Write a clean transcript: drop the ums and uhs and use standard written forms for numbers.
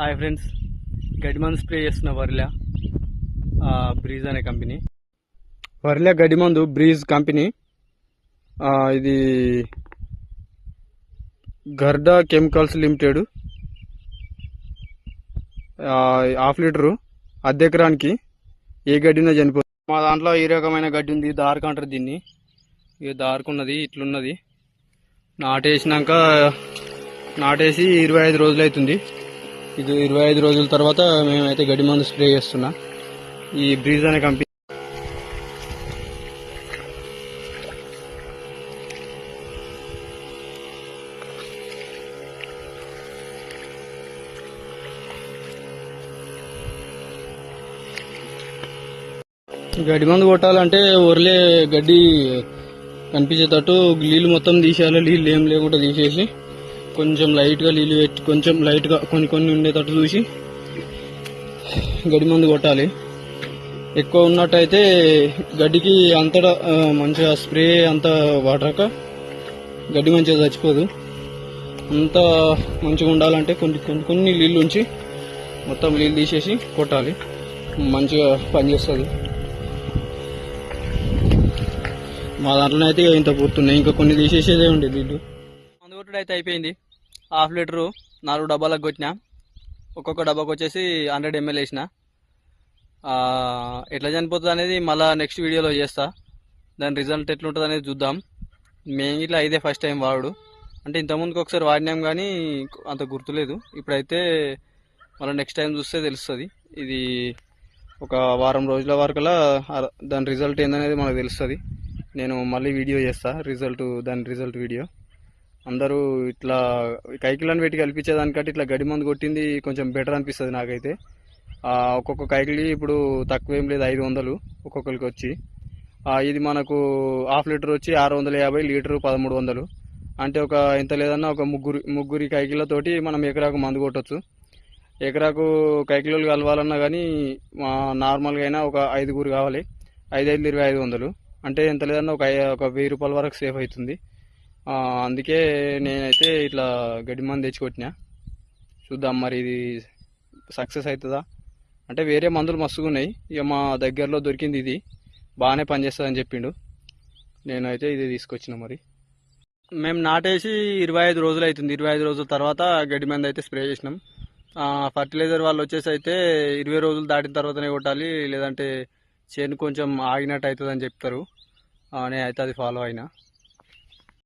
Hi friends, గడ్డి మందు spray చేస్తున్న వర్లా బ్రీజ్ అనే కంపెనీ. వర్లా గడ్డి మందు బ్రీజ్ కంపెనీ. ఇది గర్డా కెమికల్స్ లిమిటెడ్. 1/2 లీటరు అర్ధ ఎకరానికి ఏ గడ్డినా చనిపోతుంది. మా దాంట్లో ఈ రకమైన గడ్డి ఉంది, దారకు అంటారు దీన్ని. ఇక దారుకున్నది ఇట్లున్నది. నాటేసి 25 రోజులు అవుతుంది. ఇది 25 రోజుల తర్వాత మేమైతే గడ్డి మందు స్ప్రే చేస్తున్నా ఈ బ్రీజ్ అనే కంపెనీ. గడ్డి మందు కొట్టాలంటే ఒర్లే గడ్డి కనిపించేటట్టు నీళ్ళు మొత్తం తీసేయాలి. నీళ్ళు ఏం లేకుండా తీసేసి కొంచెం లైట్గా నీళ్ళు పెట్టి కొంచెం లైట్గా కొన్ని ఉండేటట్టు చూసి గడ్డి మందు కొట్టాలి. ఎక్కువ ఉన్నట్టయితే గడ్డికి అంతటా మంచిగా స్ప్రే అంతా వాడరాక గడ్డి మంచిగా చచ్చిపోదు. అంత మంచిగా ఉండాలంటే కొన్ని నీళ్ళు ఉంచి మొత్తం నీళ్ళు తీసేసి కొట్టాలి, మంచిగా పనిచేస్తుంది. మా దాంట్లో అయితే ఇంత పూర్తున్నాయి, ఇంకా కొన్ని తీసేసేదే ఉండే నీళ్ళు. మందు కొట్టుడు అయితే అయిపోయింది. 1/2 లీటరు 4 డబ్బాలకు కొట్టినా. ఒక్కొక్క డబ్బాకు వచ్చేసి 100 ml వేసిన. ఎట్లా చనిపోతుంది అనేది మళ్ళీ నెక్స్ట్ వీడియోలో చేస్తా. దాని రిజల్ట్ ఎట్లుంటుంది అనేది చూద్దాం. మేము ఇట్లా ఇదే ఫస్ట్ టైం వాడు, అంటే ఇంతకుముందుకు ఒకసారి వాడినాం కానీ అంత గుర్తులేదు. ఇప్పుడైతే మళ్ళీ నెక్స్ట్ టైం చూస్తే తెలుస్తుంది. ఇది ఒక వారం రోజుల వరకులా దాని రిజల్ట్ ఏందనేది మనకు తెలుస్తుంది. నేను మళ్ళీ వీడియో చేస్తా దాని రిజల్ట్ వీడియో. అందరూ ఇట్లా కైకిలను పెట్టి కల్పించేదానికంటే ఇట్లా గడ్డి మందు కొట్టింది కొంచెం బెటర్ అనిపిస్తుంది నాకైతే. ఒక్కొక్క కైకిలి ఇప్పుడు తక్కువ ఏం లేదు, 500 ఒక్కొక్కరికి వచ్చి. ఇది మనకు 1/2 లీటర్ వచ్చి 650, లీటరు 1300. అంటే ఒక ఎంత లేదన్నా ఒక ముగ్గురి కైకిలతోటి మనం ఎకరాకు మందు కొట్టచ్చు. ఎకరాకు కైకిలోలు కలవాలన్నా కానీ నార్మల్గా అయినా ఒక 5గురు కావాలి. 5 2500, అంటే ఎంత లేదన్నా ఒక 1000 రూపాయల వరకు సేఫ్ అవుతుంది. అందుకే నేనైతే ఇట్లా గడ్డి మందు తెచ్చుకొట్టినా. చూద్దాం మరి ఇది సక్సెస్ అవుతుందా. అంటే వేరే మందులు మస్తుగా ఉన్నాయి, ఇక మా దగ్గరలో దొరికింది ఇది బాగానే పనిచేస్తుంది అని చెప్పిండు. నేనైతే ఇది తీసుకొచ్చిన. మరి మేము నాటేసి 25 రోజులు అవుతుంది. 25 రోజుల తర్వాత గడ్డి మందు అయితే స్ప్రే చేసినాం. ఫర్టిలైజర్ వాళ్ళు వచ్చేసి అయితే 20 రోజులు దాటిన తర్వాతనే కొట్టాలి, లేదంటే చేను కొంచెం ఆగినట్టు అవుతుంది అని చెప్తారు. నేనైతే అది ఫాలో అయినా.